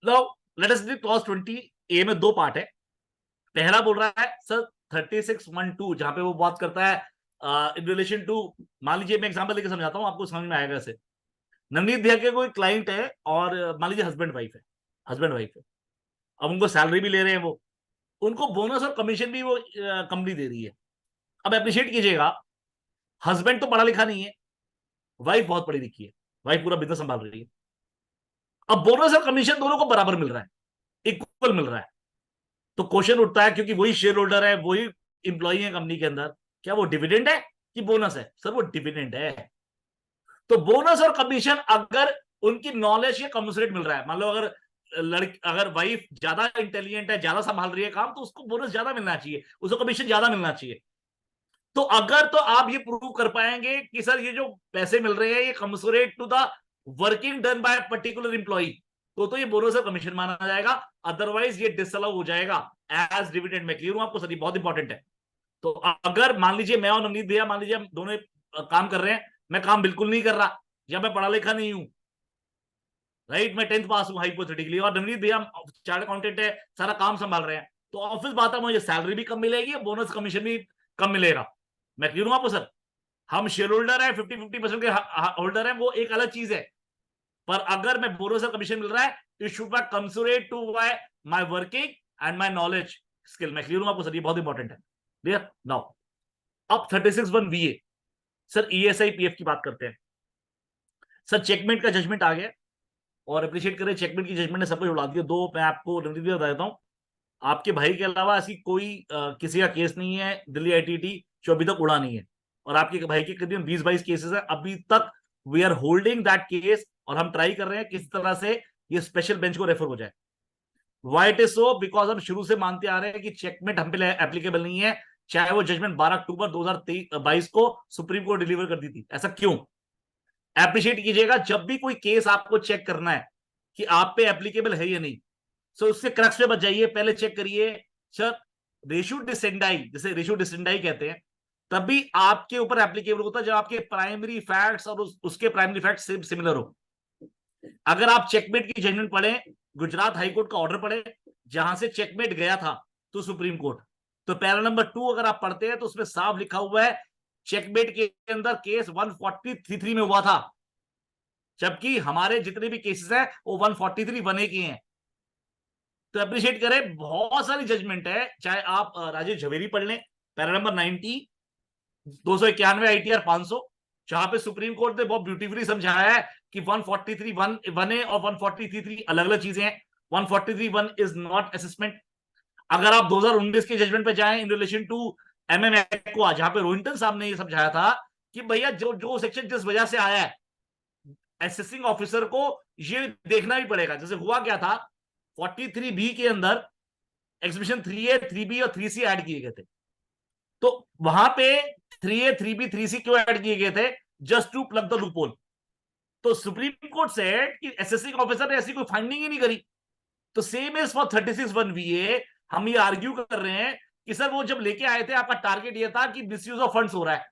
Now let us read clause 20 ए में दो part है। पहला बोल रहा है सर 36(1)(2) जहां पे वो बात करता है इन रिलेशन टू, मान लीजिए मैं एग्जांपल लेके समझाता हूं, आपको समझ में आएगा इसे। नवनीत भैया के कोई क्लाइंट है और मान लीजिए हस्बैंड वाइफ है, हस्बैंड वाइफ है। अब उनको सैलरी भी ले रहे हैं वो, उनको बोनस और कमीशन भी वो कंपनी दे रही है। अब अप्रिशिएट कीजिएगा, हस्बैंड तो पढ़ा लिखा नहीं है, वाइफ बहुत पढ़ी लिखी है, वाइफ पूरा बिजनेस संभाल रही है। अब बोनस और कमीशन दोनों को बराबर मिल रहा है, इक्वल मिल रहा है। तो क्वेश्चन उठता है, क्योंकि वही शेयर होल्डर है, वही इंप्लॉई है कंपनी के अंदर, क्या वो डिविडेंड है कि बोनस है? सर वो डिविडेंड है। तो बोनस और कमीशन अगर उनकी नॉलेज के कमेंसुरेट मिल रहा है, मान लो अगर लड़की, अगर वाइफ ज्यादा इंटेलिजेंट है, ज्यादा संभाल रही है काम, तो उसको बोनस ज्यादा मिलना चाहिए, उसको कमीशन ज्यादा मिलना चाहिए। तो अगर तो आप ये प्रूव कर पाएंगे कि सर ये जो पैसे मिल रहे हैं ये commensurate to the working done by particular employee, तो ये बोनस और कमीशन माना जाएगा, अदरवाइज ये डिसअलाउ हो जाएगा एज डिविडेंड में। क्लियर हूं आपको सर? ये बहुत इंपॉर्टेंट है। तो अगर मान लीजिए मैं और नवनीत भैया, मान लीजिए हम दोनों काम कर रहे हैं, मैं काम बिल्कुल नहीं कर रहा या मैं पढ़ा लिखा नहीं हूं, राइट, मैं 10th पास हूं हाइपोथेटिकली, और नवनीत भैया चार्ट अकाउंटेंट है, सारा काम संभाल रहे हैं, तो ऑफिस बात है, मुझे सैलरी भी कम मिलेगी, बोनस कमीशन भी कम मिलेगा। मैं क्लियर हूं आपको सर? हम शेयर होल्डर है, 50-50% के होल्डर है, वो एक अलग चीज है। पर अगर मैं बोनस और कमीशन मिल रहा है, it should be commensurate to my working and my knowledge skill. मैं क्लियर हूं आपको सर? ये बहुत इंपॉर्टेंट है। Clear now. अब 36(1)(VA, सर ईएसआई पीएफ की बात करते हैं। सर चेकमेट का जजमेंट आ गया, और अप्रिशिएट करें, चेकमेट की जजमेंट ने सब कुछ उड़ा दिया। दो मैं आपको नवनीत बता देता हूं, आपके भाई के अलावा ऐसी कोई किसी का केस नहीं है दिल्ली आईटीटी जो अभी तक उड़ा नहीं है, और आपके भाई के करीब 20-22 केसेस है अभी तक। We are holding that case, और हम ट्राई कर रहे हैं किस तरह से ये स्पेशल बेंच को रेफर हो जाए। Why it is so? Because हम शुरू से मानते आ रहे हैं कि चेकमेट हम पे एप्लीकेबल नहीं है, चाहे वो जजमेंट 12 अक्टूबर 2022 को सुप्रीम कोर्ट डिलीवर कर दी थी। ऐसा क्यों? एप्रिशिएट कीजिएगा, जब भी कोई केस आपको चेक करना है कि आप पे एप्लीकेबल है या नहीं, सो उससे क्रक्स पे बच जाइए। पहले चेक करिए सर रेशो डिसेंडाई, जैसे रेशो डिसेंडाई कहते हैं, तभी आपके ऊपर एप्लीकेबल होता है जब आपके प्राइमरी फैक्ट्स और उसके प्राइमरी फैक्ट्स सिमिलर हो। अगर आप चेकमेट की जजमेंट पढ़े, गुजरात हाईकोर्ट का ऑर्डर पढ़े जहां से चेकमेट गया था तो सुप्रीम कोर्ट, तो पैरा नंबर 2 अगर आप पढ़ते हैं तो उसमें साफ लिखा हुआ है चेकमेट के अंदर केस 143 में हुआ था, जबकि हमारे जितने भी केसेस हैं वो 143(1)(A) के हैं। तो अप्रिशिएट करें, बहुत सारी जजमेंट है, चाहे आप राजेश झवेरी पढ़ लें, पैरा नंबर 90, 291 आईटीआर 500, जहां पे सुप्रीम कोर्ट ने बहुत ब्यूटीफुली समझाया है कि 143(1)(A) और 143(3) अलग अलग चीजें हैं। 143(1) इज नॉट असेसमेंट। अगर आप 2019 के जजमेंट पे जाएं in relation to MM Aqua, जहां पे रोहिंटन साहब ने ये समझाया था कि भैया जो जो सेक्शन जिस वजह से आया है, असेसिंग ऑफिसर को ये देखना भी पड़ेगा। जैसे हुआ क्या था, 43B के अंदर एग्जीबिशन 3A 3B और 3C ऐड किए गए थे, तो वहां पे 3A 3B 3C क्यों ऐड किए गए थे? Just to plug the loophole. तो सुप्रीम कोर्ट से कि असेसिंग ऑफिसर ने ऐसी कोई फाइंडिंग ही नहीं करी। तो सेम इज फॉर 36(1)(VA। हम ये आर्ग्यू कर रहे हैं कि सर वो जब लेके आए थे आपका टारगेट ये था कि मिसयूज ऑफ फंड्स हो रहा है।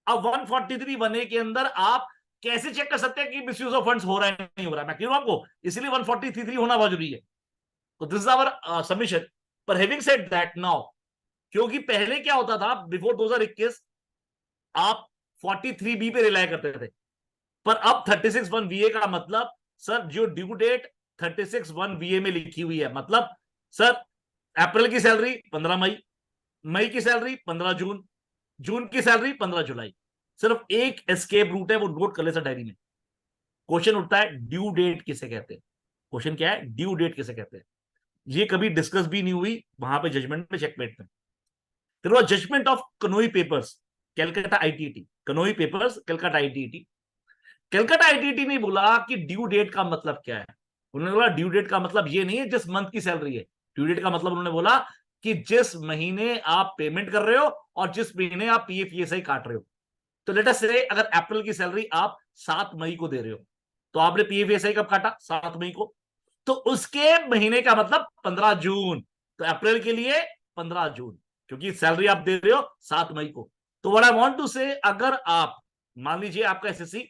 अब 143(1)(A) के अंदर आप कैसे चेक कर सकते हैं कि मिसयूज ऑफ फंड्स हो रहा है नहीं हो रहा है? मैं क्यों आपको, इसलिए 143(3) होना बहुत जरूरी है। तो दिस इज आवर सबमिशन। पर हैविंग सेड दैट नाउ, क्योंकि पहले क्या होता था बिफोर 2021, आप 43B पे रिलाय करते थे, पर अब 36(1)(VA) का मतलब सर जो ड्यू डेट 36(1)(VA) में लिखी हुई है, मतलब सर अप्रैल की सैलरी 15 मई, मई की सैलरी 15 जून, जून की सैलरी 15 जुलाई। सिर्फ एक एस्केप रूट है, वो नोट कर ले सर डायरी में। क्वेश्चन उठता है ड्यू डेट किसे कहते हैं? क्वेश्चन क्या है? ड्यू डेट किसे कहते हैं? ये कभी डिस्कस भी नहीं हुई वहां पे जजमेंट में, चेकमेट में। फिर वो judgement of Kanoi papers, Calcutta ITAT, Kanoi papers Calcutta ITAT. Calcutta ITAT ने बोला कि ड्यू डेट का मतलब क्या है? उन्होंने बोला ड्यू डेट का मतलब ये नहीं है जिस मंथ की सैलरी है। ड्यू डेट का मतलब उन्होंने बोला कि जिस महीने आप पेमेंट कर रहे हो और जिस महीने आप पीएफ ईएसआई काट रहे हो। तो लेट अस से अगर अप्रैल की सैलरी आप 7 मई को दे रहे हो, तो आपने पीएफ ईएसआई कब काटा? 7 मई को। तो उसके महीने का मतलब 15 जून। तो अप्रैल के लिए 15 जून, क्योंकि सैलरी आप दे रहे हो 7 मई को। तो व्हाट आई वांट टू से, अगर आप मान लीजिए आपका एसएससी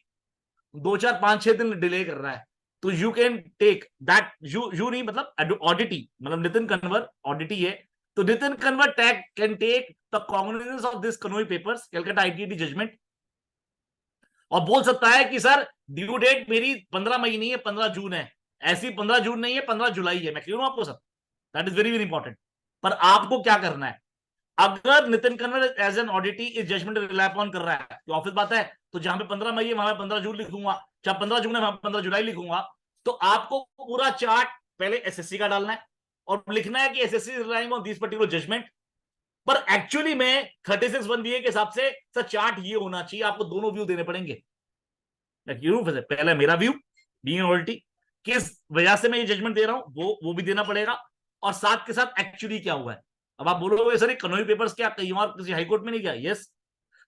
2 4 5 6 दिन डिले कर रहा है, तो you can take that, you नहीं मतलब ऑडिटी, मतलब नितिन कन्वर ऑडिटी है, तो Nitin Kanwar tag can take the cognisance of this Kanoi papers Calcutta ITAT judgement, और बोल सकता है कि सर ड्यू डेट मेरी 15 मई नहीं है, 15 जून है, ऐसी 15 जून नहीं है, 15 जुलाई है। मैं क्लियर हूं आपको sir? That is very very important. पर आपको क्या करना है, अगर नितिन कन्वर एज एन ऑडिटी इस जजमेंट रिलाई अपॉन कर रहा है, तो ऑफिस बात है, तो जहां पे 15 मई है वहां पे 15 जून लिखूंगा, जहां 15 जून है वहां 15 जुलाई लिखूंगा। तो आपको पूरा चार्ट पहले एसएससी का डालना है और लिखना है कि assessee relying on this particular judgement. पर एक्चुअली में 36(1)(BA के हिसाब से सर चार्ट ये होना चाहिए, आपको दोनों व्यू देने पड़ेंगे। पहले मेरा व्यू बीइंग ऑडिटी, किस वजह से मैं ये जजमेंट दे रहा हूं वो भी देना पड़ेगा, और साथ के साथ एक्चुअली क्या हुआ है। अब आप बोलोगे सर कनोई पेपर्स क्या कहीं और किसी हाईकोर्ट में नहीं गया? Yes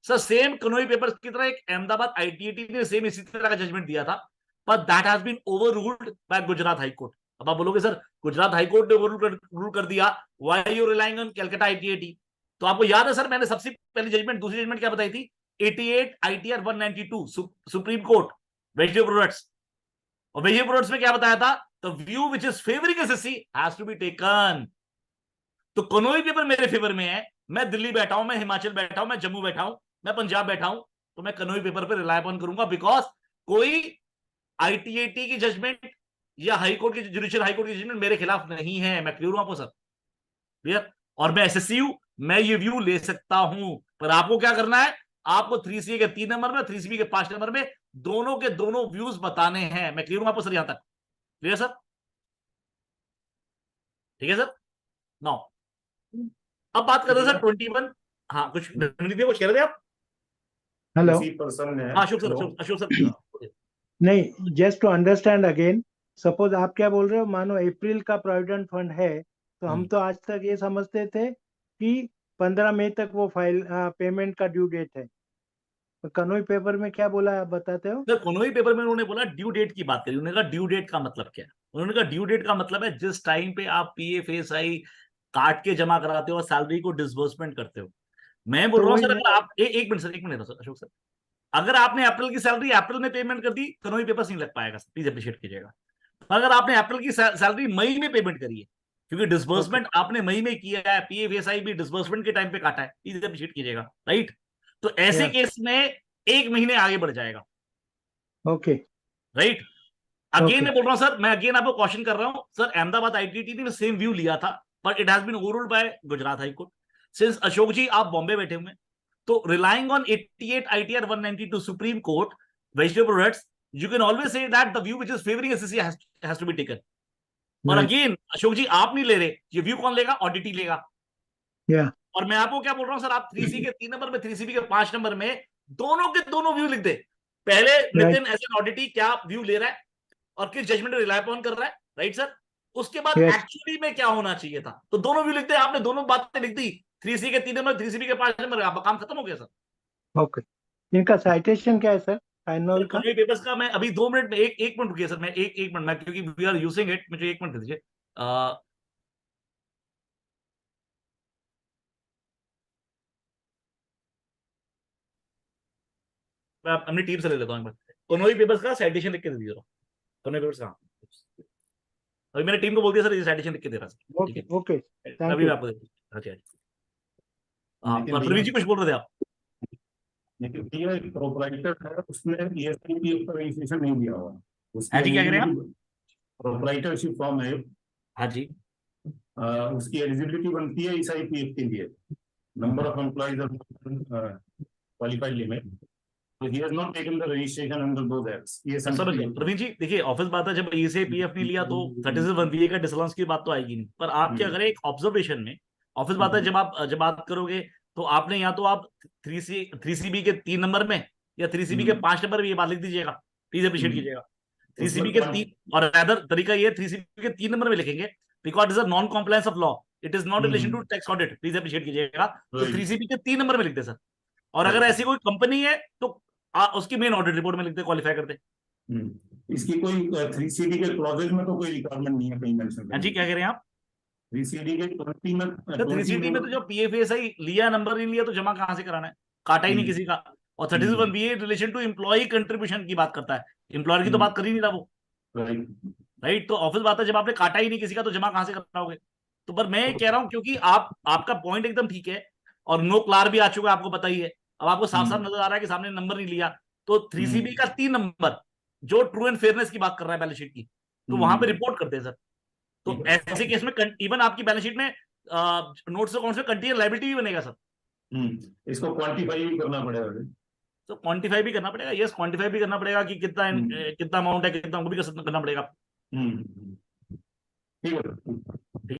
sir, same Kanoi papers की तरह एक अहमदाबाद आईटीएटी ने सेम इसी तरह का जजमेंट दिया था, पर that has been overruled by Gujarat high court. अब आप बोलोगे सर गुजरात हाईकोर्ट ने ओवर रूल कर दिया, why you relying on Calcutta ITAT? तो आपको याद है सर मैंने सबसे पहली जजमेंट, दूसरी जजमेंट क्या बताई थी? 88 ITR 192 supreme court vegetable products, और वेजिटेबल प्रोडक्ट्स में क्या बताया था? The view which is favouring assessee has to be taken. तो कनोई पेपर मेरे फेवर में है, मैं दिल्ली बैठा हूं, मैं हिमाचल बैठा हूं, मैं जम्मू बैठा हूं, मैं पंजाब बैठा हूं, तो मैं कनोई पेपर पर रिलाय अपॉन करूंगा, बिकॉज कोई आईटीएटी की जजमेंट या हाईकोर्ट की जुडिशियल हाईकोर्ट की जजमेंट मेरे खिलाफ नहीं है। मैं क्लियर हूं आपको सर? क्लियर? और मैं एसएससी हूं, मैं ये व्यू ले सकता हूं, पर आपको क्या करना है, आपको 3CA के 3 नंबर में, 3CB के 5 नंबर में दोनों के दोनों व्यूज बताने हैं। मैं क्लियर हूं आपको सर यहां तक? Clear sir? ठीक है सर? नाउ अब बात कर रहे हैं सर 21। हाँ कुछ कुछ कह रहे थे आप? हेलो। किसी पर्सन ने हाँ अशोक सर, अशोक सर। नहीं, just to understand again, suppose आप क्या बोल रहे हो, मानो अप्रैल का प्रोविडेंट फंड है, तो हम तो आज तक ये समझते थे कि 15 मई तक वो फाइल पेमेंट का ड्यू डेट है। तो कनोई पेपर में क्या बोला है, आप बताते हो? सर कनोई पेपर में उन्होंने बोला ड्यू डेट की बात करी, उन्होंने कहा ड्यू डेट का मतलब क्या है? उन्होंने कहा ड्यू डेट का मतलब है जिस टाइम पे आप पीएफ एसआई काट के जमा कराते हो और सैलरी को डिसबर्समेंट करते हो। मैं बोल तो रहा हूँ वही सर, मैं अगर आप एक मिनट सर, एक मिनट सर अशोक सर, अगर आपने अप्रैल की सैलरी अप्रैल में पेमेंट कर दी, कनोई पेपर नहीं लग पाएगा सर, प्लीज अप्रिशिएट कीजिएगा। अगर आपने अप्रैल की सैलरी मई में पेमेंट करी है, क्योंकि ओके डिसबर्समेंट आपने मई में किया है, पीएफएसआई भी डिसबर्समेंट के टाइम पे काटा है, प्लीज अप्रिशिएट कीजिएगा, राइट? तो ऐसे या केस में एक महीने आगे बढ़ जाएगा, ओके राइट? अगेन ओके मैं बोल रहा हूं सर, मैं अगेन आपको क्वेश्चन कर रहा हूं सर, अहमदाबाद आईटीटी ने सेम व्यू लिया था, but it has been overruled by Gujarat high court. Since Ashok ji आप बॉम्बे बैठे हुए, तो relying on 88 ITR 192 supreme court vegetable products, you can always say that the view which is favoring SSC has to be taken। और right again Ashok ji आप नहीं ले रहे, ये व्यू कौन लेगा? ऑडिटी लेगा। या और मैं आपको क्या बोल रहा हूं सर, आप 3C के 3 नंबर में, 3CB के 5 नंबर में दोनों के दोनों व्यू लिख दे। पहले राइट नितिन एज एन ऑडिटी क्या व्यू ले रहा है और किस जजमेंट रिलाई अपॉन कर रहा है, राइट सर? उसके बाद यस एक्चुअली में क्या होना चाहिए था, तो दोनों व्यू लिख दे। आपने दोनों बातें लिख दी, 3C के 3 नंबर, 3CB के 5 नंबर, आपका काम खत्म हो गया सर। ओके। इनका साइटेशन क्या है सर, सर फाइनल का? कॉन्वे पेपर्स का मैं अभी 2 मिनट में, एक मिनट रुकिए सर, मैं एक मिनट में, क्योंकि वी आर यूजिंग इट, मुझे एक मिनट दे दीजिए। मैं अपनी टीम से ले लेता हूँ एक बार, कॉन्वे पेपर्स का साइटेशन लिख के दे दीजिए। कॉन्वे पेपर्स का अभी मैंने टीम को बोल दिया सर, ये साइटेशन लिख के दे रहा सर, ठीक ओके है? ओके, थैंक अभी मैं यू। आपको देता हूँ। हाँ लेकिन प्रवीण जी कुछ बोल रहे थे आप? लेकिन ये प्रोपराइटर है, उसने ईएसपीपीएफ का रजिस्ट्रेशन नहीं दिया हुआ। उसकी हाँ जी क्या कह रहे हैं आप? प्रोपराइटरशिप फॉर्म है, हाँ जी उसकी एलिजिबिलिटी बनती है ईएसआईपीएफ के लिए, number of employees qualified limit, तो he has not taken the registration under those acts. ये समझ गया प्रवीण जी, देखिए ऑफिस बात है, जब ई से पीएफ नहीं लिया तो 36(1)(BA का डिसअलाउंस की बात तो आएगी नहीं। पर आप क्या करें, एक ऑब्जर्वेशन में ऑफिस बात है, जब बात करोगे तो आपने या तो आप 3CB के 3 नंबर में या 3CB के 5 नंबर में ये बात लिख दीजिएगा, प्लीज अप्रिशिएट कीजिएगा। 3CB के 3, और अदर तरीका ये 3CB के 3 नंबर में लिखेंगे, because is a non compliance of law, it is not relation to tax audit, please appreciate कीजिएगा। तो 3CB के 3 नंबर में लिख दे सर, और अगर ऐसी कोई कंपनी है तो उसकी मेन ऑडिट रिपोर्ट में लिखते, क्वालिफाई करते। इसकी कोई 3CD के क्लॉजेज में तो कोई रिक्वायरमेंट नहीं है कहीं मेंशन हाँ जी क्या कह रहे हैं आप? 3CD के 20 में, तो 3CD में तो जो पीएफएसआई लिया, नंबर नहीं लिया, तो जमा कहां से कराना है? काटा ही नहीं किसी का। और 36(1)(BA relation to employ contribution की बात करता है, एम्प्लॉयर की तो बात कर ही नहीं रहा वो। राइट। राइट। तो ऑफिस बात है, जब आपने काटा ही नहीं किसी का तो जमा कहां से कराओगे? तो पर मैं ये कह रहा हूं, क्योंकि आपका पॉइंट एकदम ठीक है, और नो क्लार भी आ चुका है, आपको पता ही है। अब आपको साफ साफ नजर आ रहा है कि सामने नंबर नहीं लिया, तो 3CB का 3 नंबर जो ट्रू एंड फेयरनेस की बात कर रहा है बैलेंस शीट की, तो वहां पे रिपोर्ट करते हैं सर। तो ऐसे केस में इवन आपकी बैलेंस शीट में नोट्स अकाउंट्स में कंटीन्यूअस लायबिलिटी भी बनेगा सर। इसको क्वांटिफाई भी करना पड़ेगा। तो क्वांटिफाई भी करना पड़ेगा, यस, क्वांटिफाई भी करना पड़ेगा कि कितना कितना अमाउंट है, कितना, वो भी करना पड़ेगा। ठीक है।